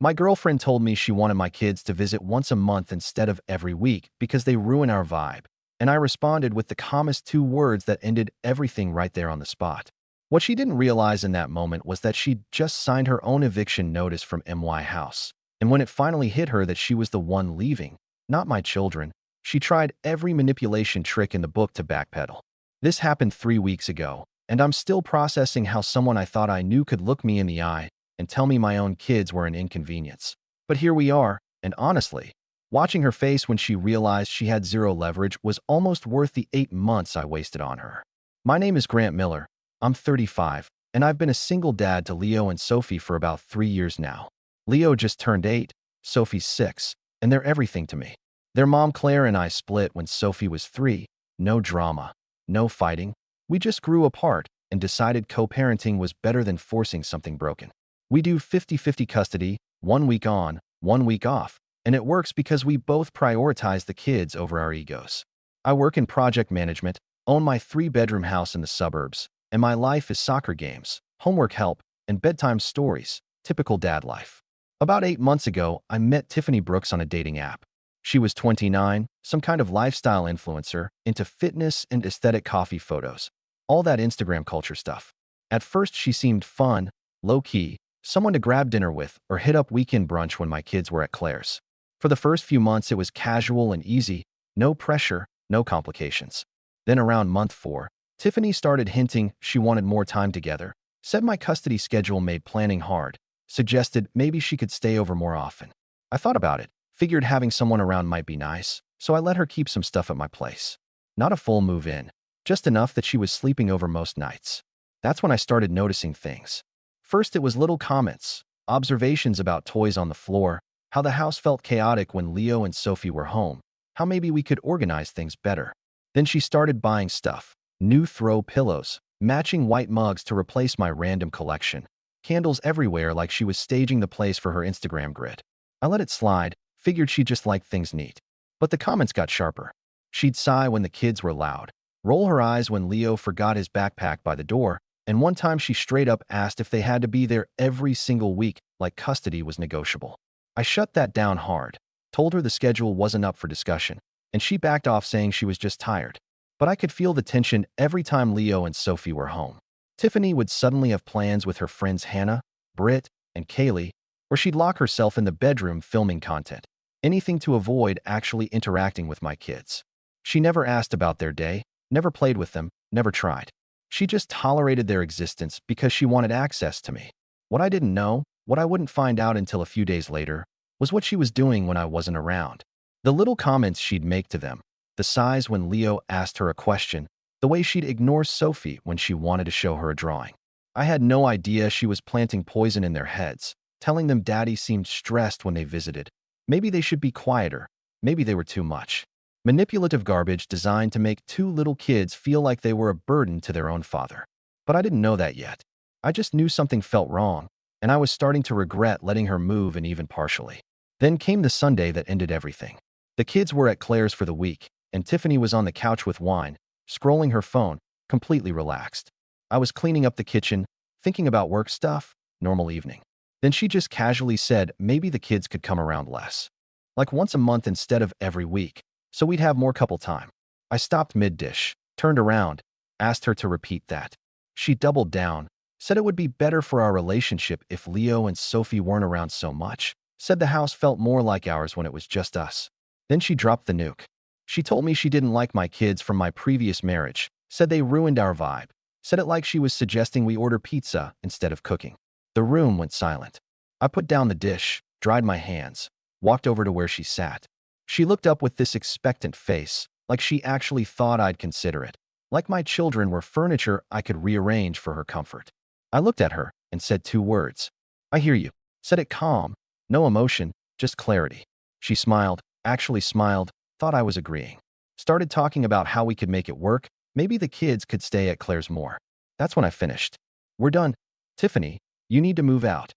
My girlfriend told me she wanted my kids to visit once a month instead of every week because they ruin our vibe, and I responded with the calmest 2 words that ended everything right there on the spot. What she didn't realize in that moment was that she'd just signed her own eviction notice from my house, and when it finally hit her that she was the one leaving, not my children, she tried every manipulation trick in the book to backpedal. This happened 3 weeks ago, and I'm still processing how someone I thought I knew could look me in the eye and tell me my own kids were an inconvenience. But here we are, and honestly, watching her face when she realized she had zero leverage was almost worth the 8 months I wasted on her. My name is Grant Miller. I'm 35, and I've been a single dad to Leo and Sophie for about 3 years now. Leo just turned 8, Sophie's 6, and they're everything to me. Their mom Claire and I split when Sophie was 3. No drama, no fighting. We just grew apart and decided co-parenting was better than forcing something broken. We do 50-50 custody, 1 week on, 1 week off, and it works because we both prioritize the kids over our egos. I work in project management, own my 3-bedroom house in the suburbs, and my life is soccer games, homework help, and bedtime stories, typical dad life. About 8 months ago, I met Tiffany Brooks on a dating app. She was 29, some kind of lifestyle influencer, into fitness and aesthetic coffee photos, all that Instagram culture stuff. At first, she seemed fun, low-key, someone to grab dinner with or hit up weekend brunch when my kids were at Claire's. For the first few months, it was casual and easy, no pressure, no complications. Then around month 4, Tiffany started hinting she wanted more time together, said my custody schedule made planning hard, suggested maybe she could stay over more often. I thought about it, figured having someone around might be nice, so I let her keep some stuff at my place. Not a full move-in, just enough that she was sleeping over most nights. That's when I started noticing things. First, it was little comments, observations about toys on the floor, how the house felt chaotic when Leo and Sophie were home, how maybe we could organize things better. Then she started buying stuff, new throw pillows, matching white mugs to replace my random collection, candles everywhere like she was staging the place for her Instagram grid. I let it slide, figured she just liked things neat. But the comments got sharper. She'd sigh when the kids were loud, roll her eyes when Leo forgot his backpack by the door, and one time she straight up asked if they had to be there every single week, like custody was negotiable. I shut that down hard, told her the schedule wasn't up for discussion, and she backed off saying she was just tired. But I could feel the tension every time Leo and Sophie were home. Tiffany would suddenly have plans with her friends Hannah, Britt, and Qley, or she'd lock herself in the bedroom filming content. Anything to avoid actually interacting with my kids. She never asked about their day, never played with them, never tried. She just tolerated their existence because she wanted access to me. What I didn't know, what I wouldn't find out until a few days later, was what she was doing when I wasn't around. The little comments she'd make to them, the sighs when Leo asked her a question, the way she'd ignore Sophie when she wanted to show her a drawing. I had no idea she was planting poison in their heads, telling them daddy seemed stressed when they visited. Maybe they should be quieter. Maybe they were too much. Manipulative garbage designed to make 2 little kids feel like they were a burden to their own father. But I didn't know that yet. I just knew something felt wrong, and I was starting to regret letting her move in even partially. Then came the Sunday that ended everything. The kids were at Claire's for the week, and Tiffany was on the couch with wine, scrolling her phone, completely relaxed. I was cleaning up the kitchen, thinking about work stuff, normal evening. Then she just casually said maybe the kids could come around less. Like once a month instead of every week, so we'd have more couple time. I stopped mid-dish, turned around, asked her to repeat that. She doubled down, said it would be better for our relationship if Leo and Sophie weren't around so much, said the house felt more like ours when it was just us. Then she dropped the nuke. She told me she didn't like my kids from my previous marriage, said they ruined our vibe, said it like she was suggesting we order pizza instead of cooking. The room went silent. I put down the dish, dried my hands, walked over to where she sat. She looked up with this expectant face, like she actually thought I'd consider it, like my children were furniture I could rearrange for her comfort. I looked at her and said 2 words. I hear you. Said it calm, no emotion, just clarity. She smiled, actually smiled, thought I was agreeing. Started talking about how we could make it work, maybe the kids could stay at Claire's more. That's when I finished. We're done. Tiffany, you need to move out.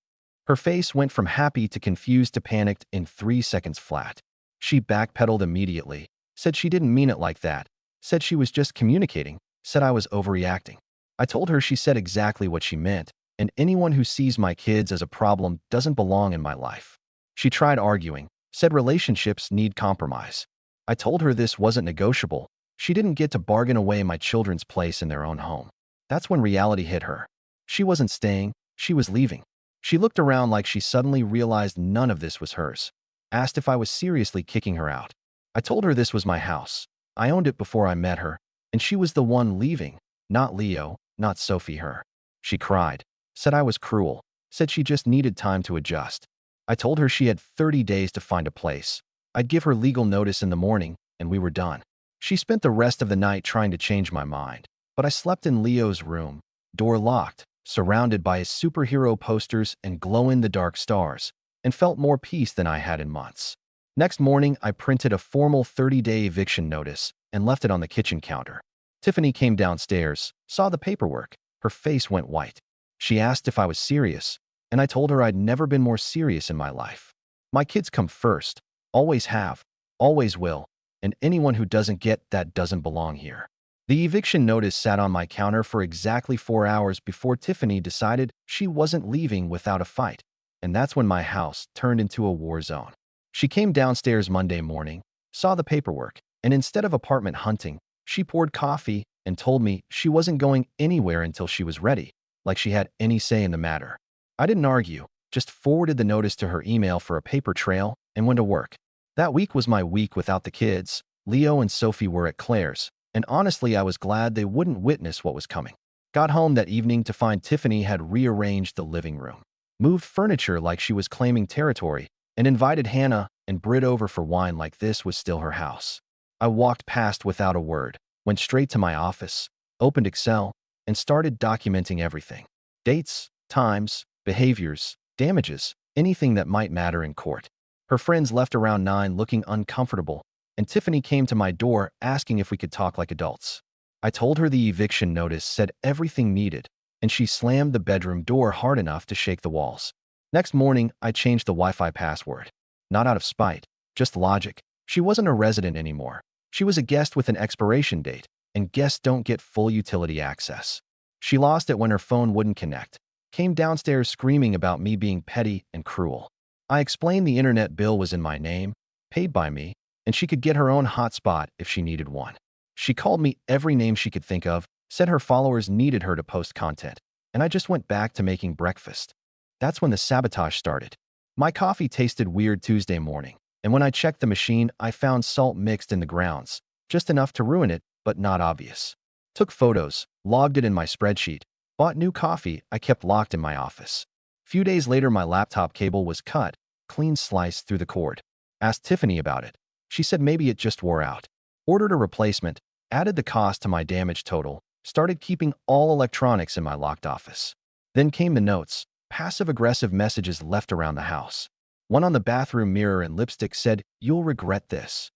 Her face went from happy to confused to panicked in 3 seconds flat. She backpedaled immediately, said she didn't mean it like that, said she was just communicating, said I was overreacting. I told her she said exactly what she meant, and anyone who sees my kids as a problem doesn't belong in my life. She tried arguing, said relationships need compromise. I told her this wasn't negotiable. She didn't get to bargain away my children's place in their own home. That's when reality hit her. She wasn't staying, she was leaving. She looked around like she suddenly realized none of this was hers. Asked if I was seriously kicking her out. I told her this was my house. I owned it before I met her, and she was the one leaving, not Leo, not Sophie her. She cried, said I was cruel, said she just needed time to adjust. I told her she had 30 days to find a place. I'd give her legal notice in the morning, and we were done. She spent the rest of the night trying to change my mind, but I slept in Leo's room, door locked, surrounded by his superhero posters and glow-in-the-dark stars, and felt more peace than I had in months. Next morning, I printed a formal 30-day eviction notice and left it on the kitchen counter. Tiffany came downstairs, saw the paperwork. Her face went white. She asked if I was serious, and I told her I'd never been more serious in my life. My kids come first, always have, always will, and anyone who doesn't get that doesn't belong here. The eviction notice sat on my counter for exactly 4 hours before Tiffany decided she wasn't leaving without a fight, and that's when my house turned into a war zone. She came downstairs Monday morning, saw the paperwork, and instead of apartment hunting, she poured coffee and told me she wasn't going anywhere until she was ready, like she had any say in the matter. I didn't argue, just forwarded the notice to her email for a paper trail and went to work. That week was my week without the kids. Leo and Sophie were at Claire's, and honestly I was glad they wouldn't witness what was coming. Got home that evening to find Tiffany had rearranged the living room, moved furniture like she was claiming territory, and invited Hannah and Britt over for wine like this was still her house. I walked past without a word, went straight to my office, opened Excel, and started documenting everything. Dates, times, behaviors, damages, anything that might matter in court. Her friends left around 9 looking uncomfortable, and Tiffany came to my door asking if we could talk like adults. I told her the eviction notice said everything needed, and she slammed the bedroom door hard enough to shake the walls. Next morning, I changed the Wi-Fi password. Not out of spite, just logic. She wasn't a resident anymore. She was a guest with an expiration date, and guests don't get full utility access. She lost it when her phone wouldn't connect. Came downstairs screaming about me being petty and cruel. I explained the internet bill was in my name, paid by me, and she could get her own hotspot if she needed one. She called me every name she could think of, said her followers needed her to post content, and I just went back to making breakfast. That's when the sabotage started. My coffee tasted weird Tuesday morning, and when I checked the machine, I found salt mixed in the grounds, just enough to ruin it, but not obvious. Took photos, logged it in my spreadsheet, bought new coffee I kept locked in my office. Few days later, my laptop cable was cut, clean sliced through the cord. Asked Tiffany about it. She said maybe it just wore out. Ordered a replacement, added the cost to my damage total, started keeping all electronics in my locked office. Then came the notes, passive-aggressive messages left around the house. One on the bathroom mirror and lipstick said, "You'll regret this."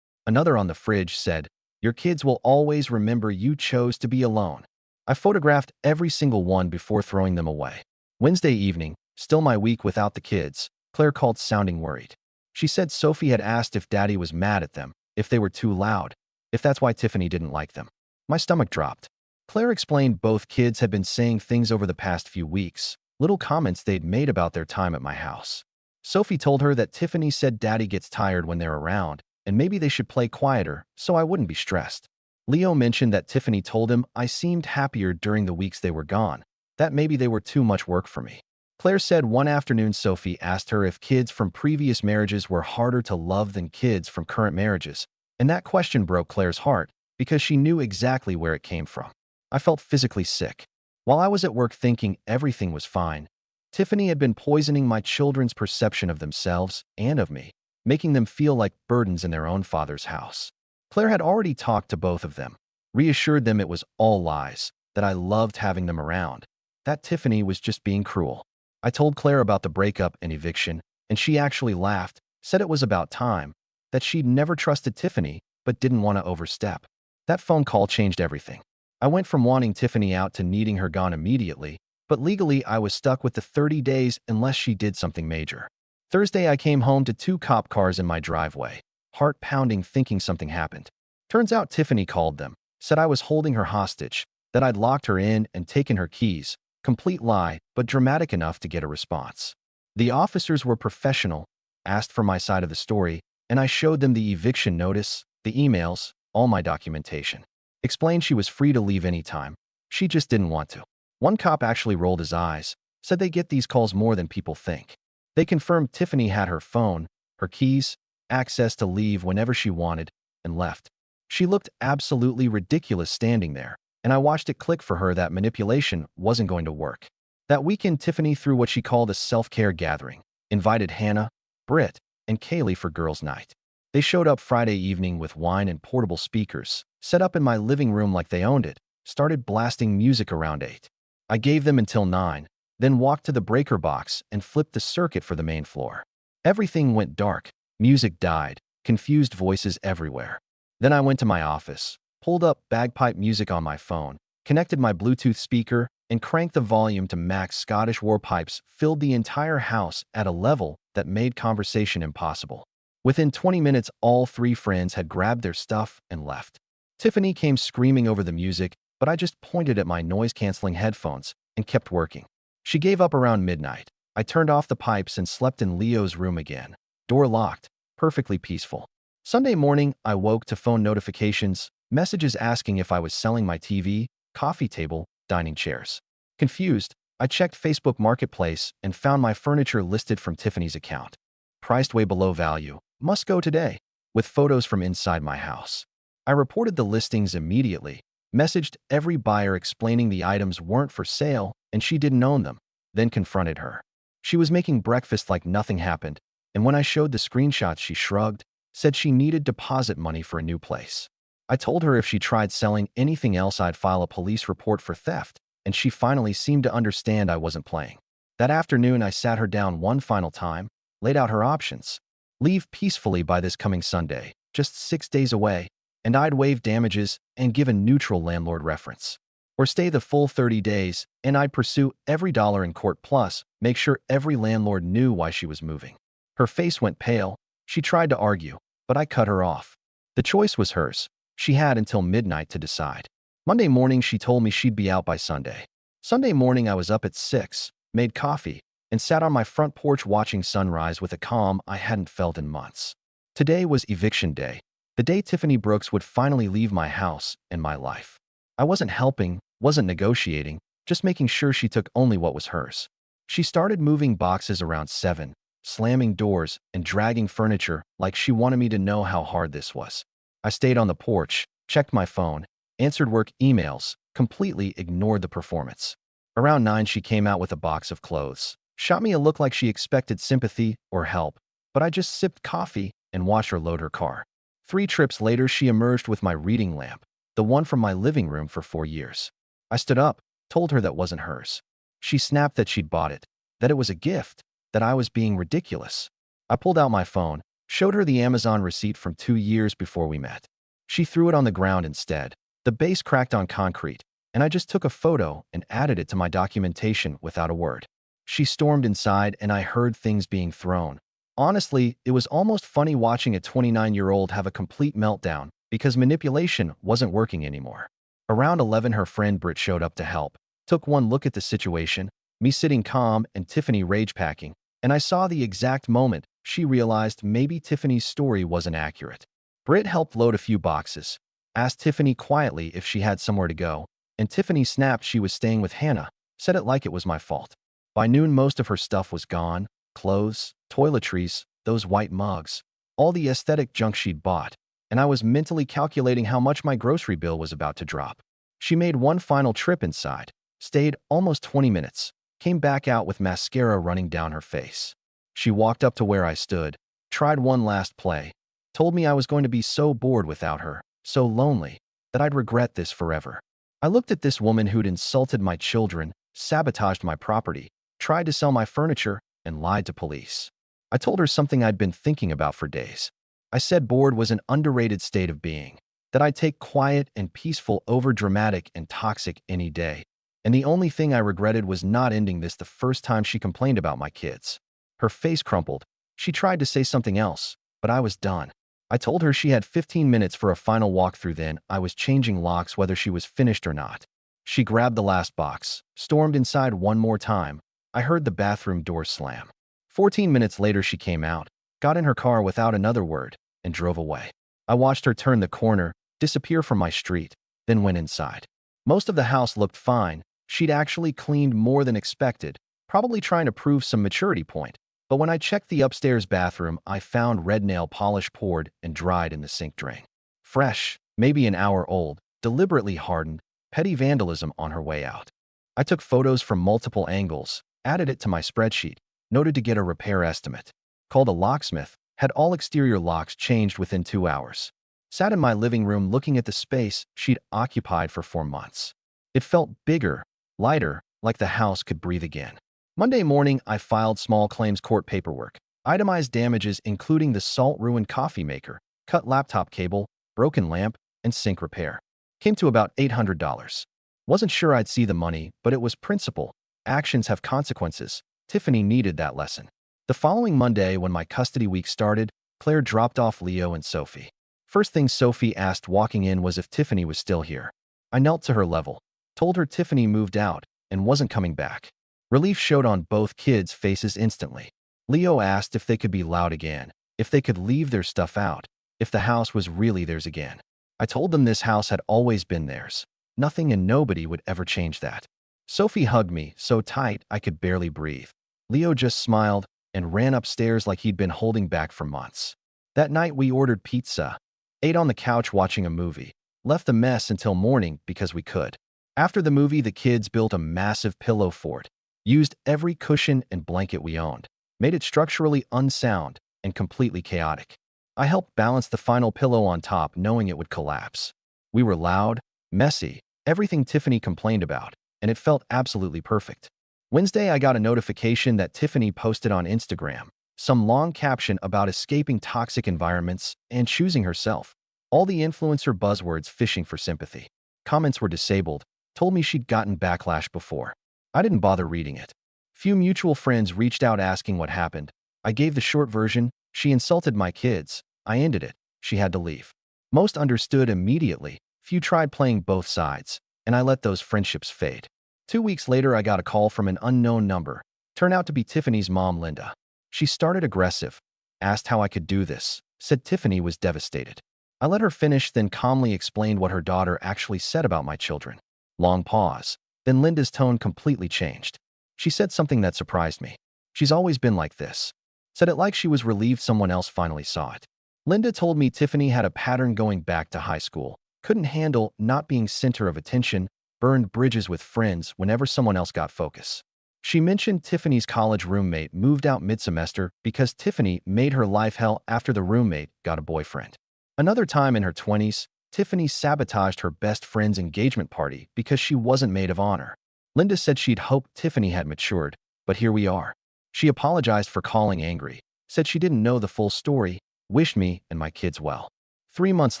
Another on the fridge said, "Your kids will always remember you chose to be alone." I photographed every single one before throwing them away. Wednesday evening, still my week without the kids, Claire called sounding worried. She said Sophie had asked if Daddy was mad at them, if they were too loud, if that's why Tiffany didn't like them. My stomach dropped. Claire explained both kids had been saying things over the past few weeks, little comments they'd made about their time at my house. Sophie told her that Tiffany said Daddy gets tired when they're around, and maybe they should play quieter so I wouldn't be stressed. Leo mentioned that Tiffany told him I seemed happier during the weeks they were gone, that maybe they were too much work for me. Claire said one afternoon Sophie asked her if kids from previous marriages were harder to love than kids from current marriages, and that question broke Claire's heart because she knew exactly where it came from. I felt physically sick. While I was at work thinking everything was fine, Tiffany had been poisoning my children's perception of themselves and of me, making them feel like burdens in their own father's house. Claire had already talked to both of them, reassured them it was all lies, that I loved having them around, that Tiffany was just being cruel. I told Claire about the breakup and eviction, and she actually laughed, said it was about time, that she'd never trusted Tiffany but didn't want to overstep. That phone call changed everything. I went from wanting Tiffany out to needing her gone immediately, but legally I was stuck with the 30 days unless she did something major. Thursday I came home to 2 cop cars in my driveway, heart pounding thinking something happened. Turns out Tiffany called them, said I was holding her hostage, that I'd locked her in and taken her keys, Complete lie, but dramatic enough to get a response. The officers were professional, asked for my side of the story, and I showed them the eviction notice, the emails, all my documentation. Explained she was free to leave anytime. She just didn't want to. One cop actually rolled his eyes, said they get these calls more than people think. They confirmed Tiffany had her phone, her keys, access to leave whenever she wanted, and left. She looked absolutely ridiculous standing there, and I watched it click for her that manipulation wasn't going to work. That weekend, Tiffany threw what she called a self-care gathering, invited Hannah, Britt, and Qley for girls' night. They showed up Friday evening with wine and portable speakers, set up in my living room like they owned it, started blasting music around 8. I gave them until 9, then walked to the breaker box and flipped the circuit for the main floor. Everything went dark, music died, confused voices everywhere. Then I went to my office, pulled up bagpipe music on my phone, connected my Bluetooth speaker, and cranked the volume to max. Scottish warpipes filled the entire house at a level that made conversation impossible. Within 20 minutes, all 3 friends had grabbed their stuff and left. Tiffany came screaming over the music, but I just pointed at my noise-canceling headphones and kept working. She gave up around midnight. I turned off the pipes and slept in Leo's room again. Door locked, perfectly peaceful. Sunday morning, I woke to phone notifications, messages asking if I was selling my TV, coffee table, dining chairs. Confused, I checked Facebook Marketplace and found my furniture listed from Tiffany's account. Priced way below value. Must go today. With photos from inside my house. I reported the listings immediately, messaged every buyer explaining the items weren't for sale and she didn't own them, then confronted her. She was making breakfast like nothing happened, and when I showed the screenshots, she shrugged, said she needed deposit money for a new place. I told her if she tried selling anything else, I'd file a police report for theft, and she finally seemed to understand I wasn't playing. That afternoon, I sat her down one final time, laid out her options. Leave peacefully by this coming Sunday, just 6 days away, and I'd waive damages and give a neutral landlord reference. Or stay the full 30 days, and I'd pursue every dollar in court, plus make sure every landlord knew why she was moving. Her face went pale. She tried to argue, but I cut her off. The choice was hers. She had until midnight to decide. Monday morning, she told me she'd be out by Sunday. Sunday morning, I was up at 6, made coffee, and sat on my front porch watching sunrise with a calm I hadn't felt in months. Today was eviction day, the day Tiffany Brooks would finally leave my house and my life. I wasn't helping, wasn't negotiating, just making sure she took only what was hers. She started moving boxes around 7, slamming doors and dragging furniture like she wanted me to know how hard this was. I stayed on the porch, checked my phone, answered work emails, completely ignored the performance. Around 9, she came out with a box of clothes. Shot me a look like she expected sympathy or help, but I just sipped coffee and watched her load her car. 3 trips later, she emerged with my reading lamp, the one from my living room for 4 years. I stood up, told her that wasn't hers. She snapped that she'd bought it, that it was a gift, that I was being ridiculous. I pulled out my phone, showed her the Amazon receipt from 2 years before we met. She threw it on the ground instead. The base cracked on concrete, and I just took a photo and added it to my documentation without a word. She stormed inside and I heard things being thrown. Honestly, it was almost funny watching a 29-year-old have a complete meltdown because manipulation wasn't working anymore. Around 11, her friend Britt showed up to help, took one look at the situation, me sitting calm and Tiffany rage-packing, and I saw the exact moment she realized maybe Tiffany's story wasn't accurate. Britt helped load a few boxes, asked Tiffany quietly if she had somewhere to go, and Tiffany snapped she was staying with Hannah, said it like it was my fault. By noon, most of her stuff was gone, clothes, toiletries, those white mugs, all the aesthetic junk she'd bought, and I was mentally calculating how much my grocery bill was about to drop. She made one final trip inside, stayed almost 20 minutes, came back out with mascara running down her face. She walked up to where I stood, tried one last play, told me I was going to be so bored without her, so lonely, that I'd regret this forever. I looked at this woman who'd insulted my children, sabotaged my property, tried to sell my furniture, and lied to police. I told her something I'd been thinking about for days. I said bored was an underrated state of being, that I'd take quiet and peaceful over dramatic and toxic any day, and the only thing I regretted was not ending this the first time she complained about my kids. Her face crumpled. She tried to say something else, but I was done. I told her she had 15 minutes for a final walkthrough, then I was changing locks whether she was finished or not. She grabbed the last box, stormed inside one more time. I heard the bathroom door slam. 14 minutes later, she came out, got in her car without another word, and drove away. I watched her turn the corner, disappear from my street, then went inside. Most of the house looked fine. She'd actually cleaned more than expected, probably trying to prove some maturity point. But when I checked the upstairs bathroom, I found red nail polish poured and dried in the sink drain. Fresh, maybe an hour old, deliberately hardened, petty vandalism on her way out. I took photos from multiple angles, added it to my spreadsheet, noted to get a repair estimate, called a locksmith, had all exterior locks changed within 2 hours. Sat in my living room looking at the space she'd occupied for 4 months. It felt bigger, lighter, like the house could breathe again. Monday morning, I filed small claims court paperwork, itemized damages including the salt-ruined coffee maker, cut laptop cable, broken lamp, and sink repair. Came to about $800. Wasn't sure I'd see the money, but it was principle. Actions have consequences. Tiffany needed that lesson. The following Monday, when my custody week started, Claire dropped off Leo and Sophie. First thing Sophie asked walking in was if Tiffany was still here. I knelt to her level, told her Tiffany moved out and wasn't coming back. Relief showed on both kids' faces instantly. Leo asked if they could be loud again, if they could leave their stuff out, if the house was really theirs again. I told them this house had always been theirs. Nothing and nobody would ever change that. Sophie hugged me so tight I could barely breathe. Leo just smiled and ran upstairs like he'd been holding back for months. That night we ordered pizza, ate on the couch watching a movie, left the mess until morning because we could. After the movie, the kids built a massive pillow fort, used every cushion and blanket we owned, made it structurally unsound and completely chaotic. I helped balance the final pillow on top, knowing it would collapse. We were loud, messy, everything Tiffany complained about, and it felt absolutely perfect. Wednesday, I got a notification that Tiffany posted on Instagram some long caption about escaping toxic environments and choosing herself. All the influencer buzzwords fishing for sympathy. Comments were disabled, told me she'd gotten backlash before. I didn't bother reading it. Few mutual friends reached out asking what happened. I gave the short version. She insulted my kids. I ended it. She had to leave. Most understood immediately. Few tried playing both sides, and I let those friendships fade. 2 weeks later, I got a call from an unknown number. Turned out to be Tiffany's mom, Linda. She started aggressive, asked how I could do this, said Tiffany was devastated. I let her finish, then calmly explained what her daughter actually said about my children. Long pause. Then Linda's tone completely changed. She said something that surprised me. She's always been like this. Said it like she was relieved someone else finally saw it. Linda told me Tiffany had a pattern going back to high school. Couldn't handle not being center of attention, burned bridges with friends whenever someone else got focus. She mentioned Tiffany's college roommate moved out mid-semester because Tiffany made her life hell after the roommate got a boyfriend. Another time in her 20s, Tiffany sabotaged her best friend's engagement party because she wasn't maid of honor. Linda said she'd hoped Tiffany had matured, but here we are. She apologized for calling angry, said she didn't know the full story, wished me and my kids well. 3 months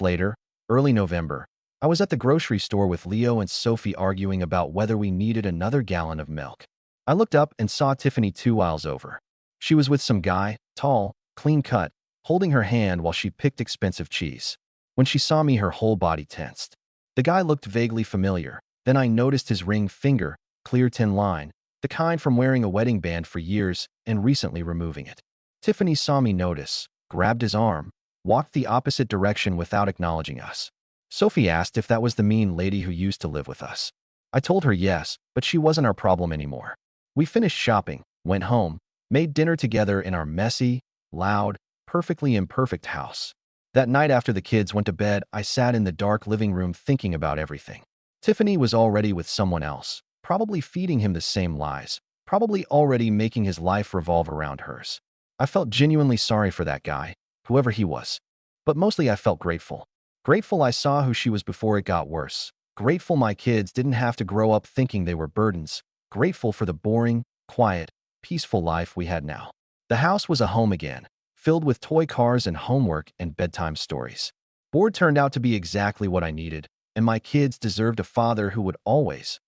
later, early November, I was at the grocery store with Leo and Sophie arguing about whether we needed another gallon of milk. I looked up and saw Tiffany 2 aisles over. She was with some guy, tall, clean-cut, holding her hand while she picked expensive cheese. When she saw me, her whole body tensed. The guy looked vaguely familiar. Then I noticed his ring finger, clear tin line, the kind from wearing a wedding band for years and recently removing it. Tiffany saw me notice, grabbed his arm, walked the opposite direction without acknowledging us. Sophie asked if that was the mean lady who used to live with us. I told her yes, but she wasn't our problem anymore. We finished shopping, went home, made dinner together in our messy, loud, perfectly imperfect house. That night after the kids went to bed, I sat in the dark living room thinking about everything. Tiffany was already with someone else, probably feeding him the same lies, probably already making his life revolve around hers. I felt genuinely sorry for that guy, whoever he was. But mostly I felt grateful. Grateful I saw who she was before it got worse. Grateful my kids didn't have to grow up thinking they were burdens. Grateful for the boring, quiet, peaceful life we had now. The house was a home again, filled with toy cars and homework and bedtime stories. Board turned out to be exactly what I needed, and my kids deserved a father who would always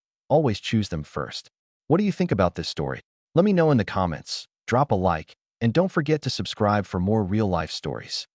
choose them first. What do you think about this story? Let me know in the comments, drop a like, and don't forget to subscribe for more real-life stories.